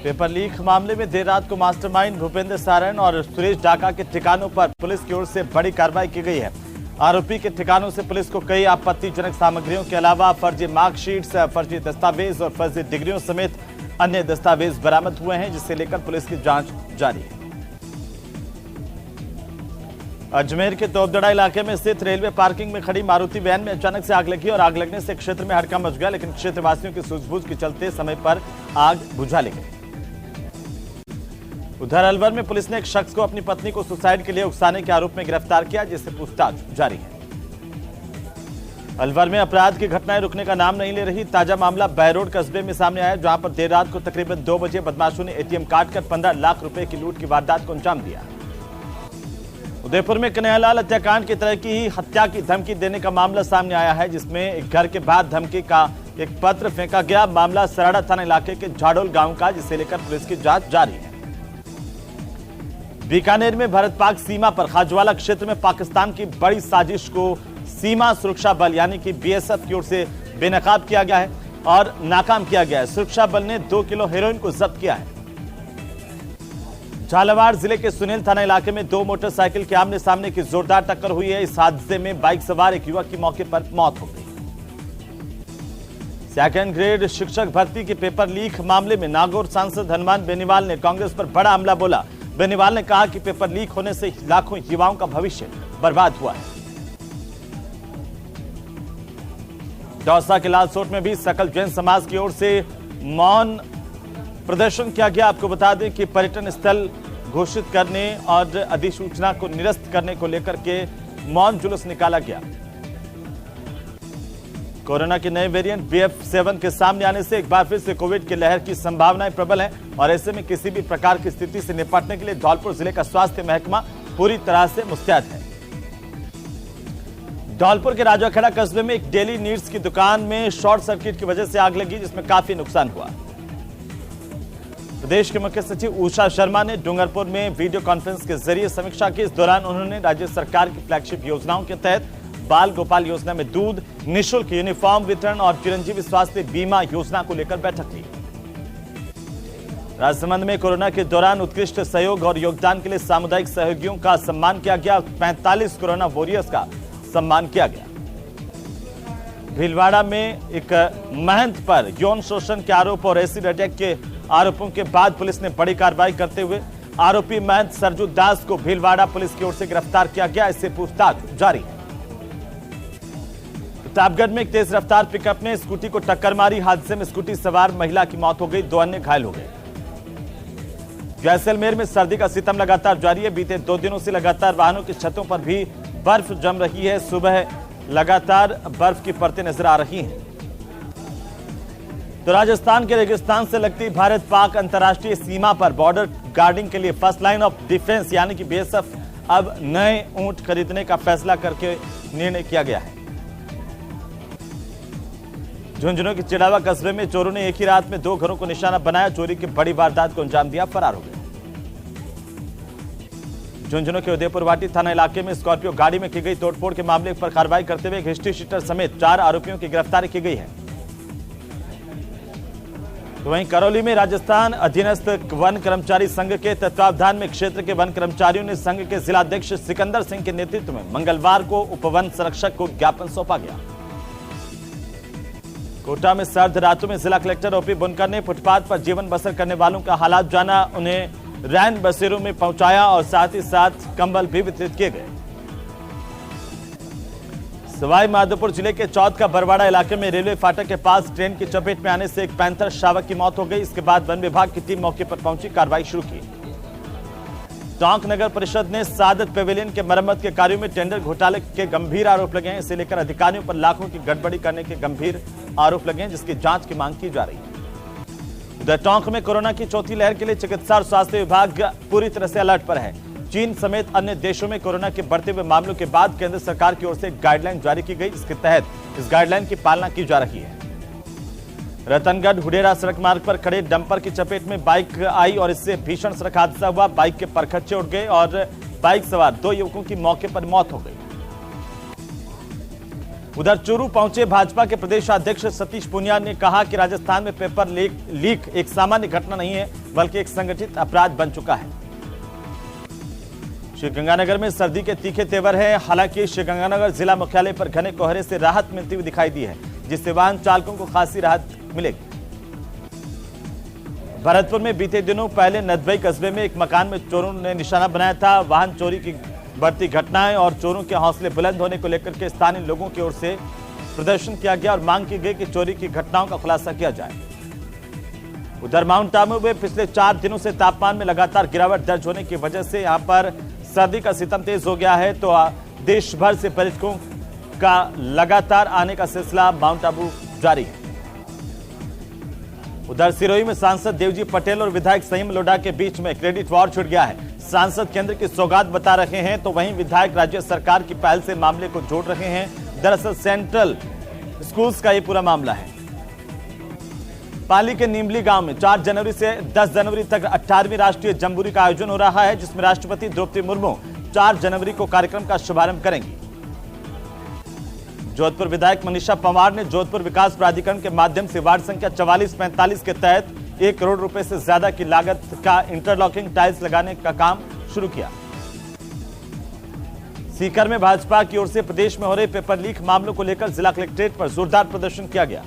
Paper leak मामले में देर रात को मास्टरमाइंड भूपेंद्र सारण और सुरेश डाका के ठिकानों पर पुलिस की ओर से बड़ी कार्रवाई की गई है। आरोपी के ठिकानों से पुलिस को कई आपत्तिजनक सामग्रियों के अलावा फर्जी मार्कशीट्स, फर्जी दस्तावेज और फर्जी डिग्रियों समेत अन्य दस्तावेज बरामद हुए हैं, जिसे लेकर पुलिस की जांच जारी है। अजमेर के तोपदड़ा इलाके में स्थित रेलवे पार्किंग में खड़ी मारुति वैन में अचानक से आग लगी और आग लगने से क्षेत्र में हड़कंप मच गया, लेकिन क्षेत्रवासियों की सूझबूझ के चलते समय पर आग बुझा ली गई। उधर अलवर में पुलिस ने एक शख्स को अपनी पत्नी को सुसाइड के लिए उकसाने के आरोप में गिरफ्तार किया, जिससे पूछताछ जारी है। अलवर में अपराध की घटनाएं रुकने का नाम नहीं ले रही। ताजा मामला बहरोड कस्बे में सामने आया, जहां पर देर रात को तकरीबन 2 बजे बदमाशों ने एटीएम काटकर 15 लाख रुपए की लूट की वारदात को अंजाम दिया। उदयपुर में कन्हैयालाल हत्याकांड की तरह की ही हत्या की धमकी देने का मामला सामने आया है, जिसमें एक घर के बाद धमकी का एक पत्र फेंका गया। मामला सराड़ा थाना इलाके के झाड़ोल गांव का, जिसे लेकर पुलिस की जांच जारी है। बीकानेर में भारत पाक सीमा पर खाजवाला क्षेत्र में पाकिस्तान की बड़ी साजिश को सीमा सुरक्षा बल यानी कि बीएसएफ की ओर से बेनकाब किया गया है और नाकाम किया गया है। सुरक्षा बल ने 2 किलो हेरोइन को जब्त किया है। झालावाड़ जिले के सुनील थाना इलाके में 2 मोटरसाइकिल के आमने सामने की जोरदार टक्कर हुई है। इस हादसे में बाइक सवार एक युवक की मौके पर मौत हो गई। सेकंड ग्रेड शिक्षक भर्ती के पेपर लीक मामले में नागौर सांसद हनुमान बेनीवाल ने कांग्रेस पर बड़ा हमला बोला। बेनीवाल ने कहा कि पेपर लीक होने से लाखों युवाओं का भविष्य बर्बाद हुआ है। दौसा के लालसोट में भी सकल जैन समाज की ओर से मौन प्रदर्शन किया गया। आपको बता दें कि पर्यटन स्थल घोषित करने और अधिसूचना को निरस्त करने को लेकर के मौन जुलूस निकाला गया। कोरोना के नए वेरिएंट BF7 के सामने आने से एक बार फिर से कोविड की लहर की संभावनाएं प्रबल है और ऐसे में किसी भी प्रकार की स्थिति से निपटने के लिए धौलपुर जिले का स्वास्थ्य महकमा पूरी तरह से मुस्तैद है। धौलपुर के राजाखेड़ा कस्बे में एक डेली नीड्स की दुकान में शॉर्ट सर्किट की वजह से आग लगी, जिसमें काफी नुकसान हुआ। प्रदेश के मुख्य सचिव उषा शर्मा ने डूंगरपुर में वीडियो कॉन्फ्रेंस के जरिए समीक्षा की। इस दौरान उन्होंने राज्य सरकार की फ्लैगशिप योजनाओं के तहत बाल गोपाल योजना में दूध, निःशुल्क यूनिफॉर्म वितरण और चिरंजीवी स्वास्थ्य बीमा योजना को लेकर बैठक की। राजसमंद में कोरोना के दौरान उत्कृष्ट सहयोग और योगदान के लिए सामुदायिक सहयोगियों का सम्मान किया गया। 45 कोरोना वॉरियर्स का सम्मान किया गया। भीलवाड़ा में एक महंत पर यौन शोषण के आरोप और एसिड अटैक के आरोपों के बाद पुलिस ने बड़ी कार्रवाई करते हुए आरोपी महंत सरजू दास को भीलवाड़ा पुलिस की ओर से गिरफ्तार किया गया। इससे पूछताछ जारी है। प्रतापगढ़ में एक तेज रफ्तार पिकअप ने स्कूटी को टक्कर मारी। हादसे में स्कूटी सवार महिला की मौत हो गई, 2 अन्य घायल हो गए। जैसलमेर में सर्दी का सितम लगातार जारी है। बीते 2 दिनों से लगातार वाहनों की छतों पर भी बर्फ जम रही है। सुबह लगातार बर्फ की परतें नजर आ रही हैं। तो राजस्थान के रेगिस्तान से लगती भारत पाक अंतर्राष्ट्रीय सीमा पर बॉर्डर गार्डिंग के लिए फर्स्ट लाइन ऑफ डिफेंस यानी कि बीएसएफ अब नए ऊंट खरीदने का फैसला करके निर्णय किया गया है। झुंझुनू के चिड़ावा कस्बे में चोरों ने एक ही रात में 2 घरों को निशाना बनाया। चोरी की बड़ी वारदात को अंजाम दिया, फरार हो गए। झुंझुनू के उदयपुर वाटी थाना इलाके में स्कॉर्पियो गाड़ी में की गई तोड़फोड़ के मामले पर कार्रवाई करते हुए हिस्ट्री शीटर समेत 4 आरोपियों की गिरफ्तारी की गई है। तो वहीं करौली में राजस्थान अधीनस्थ वन कर्मचारी संघ के तत्वावधान में क्षेत्र के वन कर्मचारियों ने संघ के जिलाध्यक्ष सिकंदर सिंह के नेतृत्व में मंगलवार को उपवन संरक्षक को ज्ञापन सौंपा गया। कोटा में सर्द रातों में जिला कलेक्टर ओपी बुनकर ने फुटपाथ पर जीवन बसर करने वालों का हालात जाना, उन्हें रैन बसेरों में पहुंचाया और साथ ही साथ कंबल भी वितरित किए गए। सवाई माधोपुर जिले के चौथ का बरवाड़ा इलाके में रेलवे फाटक के पास ट्रेन की चपेट में आने से एक पैंथर शावक की मौत हो गई। इसके बाद वन विभाग की टीम मौके पर पहुंची, कार्रवाई शुरू की। टोंक नगर परिषद ने सादत पेविलियन के मरम्मत के कार्यों में टेंडर घोटाले के गंभीर आरोप लगे हैं। इसे लेकर अधिकारियों पर लाखों की गड़बड़ी करने के गंभीर आरोप लगे हैं, जिसकी जांच की मांग की जा रही है। उधर टोंक में कोरोना की चौथी लहर के लिए चिकित्सा और स्वास्थ्य विभाग पूरी तरह से अलर्ट पर है। चीन समेत अन्य देशों में कोरोना के बढ़ते हुए मामलों के बाद केंद्र सरकार की ओर से गाइडलाइन जारी की गई, जिसके तहत इस गाइडलाइन की पालना की जा रही है। रतनगढ़ हुडेरा सड़क मार्ग पर खड़े डंपर की चपेट में बाइक आई और इससे भीषण सड़क हादसा हुआ। बाइक के परखच्चे उड़ गए और बाइक सवार 2 युवकों की मौके पर मौत हो गई। उधर चूरू पहुंचे भाजपा के प्रदेश अध्यक्ष सतीश पूनिया ने कहा कि राजस्थान में पेपर लीक एक सामान्य घटना नहीं है, बल्कि एक संगठित अपराध बन चुका है। श्रीगंगानगर में सर्दी के तीखे तेवर है। हालांकि श्रीगंगानगर जिला मुख्यालय पर घने कोहरे से राहत मिलती हुई दिखाई दी है, जिससे वाहन चालकों को खासी राहत मिलेगी। भरतपुर में बीते दिनों पहले नदबई कस्बे में एक मकान में चोरों ने निशाना बनाया था। वाहन चोरी की बढ़ती घटनाएं और चोरों के हौसले बुलंद होने को लेकर के स्थानीय लोगों की ओर से प्रदर्शन किया गया और मांग की गई कि चोरी की घटनाओं का खुलासा किया जाए। उधर माउंट आबू में पिछले 4 दिनों से तापमान में लगातार गिरावट दर्ज होने की वजह से यहां पर सर्दी का सितम तेज हो गया है, तो देश भर से पर्यटकों का लगातार आने का सिलसिला माउंट आबू जारी है। उधर सिरोही में सांसद देवजी पटेल और विधायक सईम लोढ़ा के बीच में क्रेडिट वॉर छिड़ गया है। सांसद केंद्र की सौगात बता रहे हैं, तो वहीं विधायक राज्य सरकार की पहल से मामले को जोड़ रहे हैं। दरअसल सेंट्रल स्कूल्स का ये पूरा मामला है। पाली के नीमली गांव में 4 जनवरी से 10 जनवरी तक 18वीं राष्ट्रीय जम्बूरी का आयोजन हो रहा है, जिसमें राष्ट्रपति द्रौपदी मुर्मू 4 जनवरी को कार्यक्रम का शुभारंभ करेंगी। जोधपुर विधायक मनीषा पंवार ने जोधपुर विकास प्राधिकरण के माध्यम से वार्ड संख्या 4445 के तहत 1 करोड़ रुपए से ज्यादा की लागत का इंटरलॉकिंग टाइल्स लगाने का काम शुरू किया। सीकर में भाजपा की ओर से प्रदेश में हो रहे पेपर लीक मामलों को लेकर जिला कलेक्ट्रेट पर जोरदार प्रदर्शन किया गया।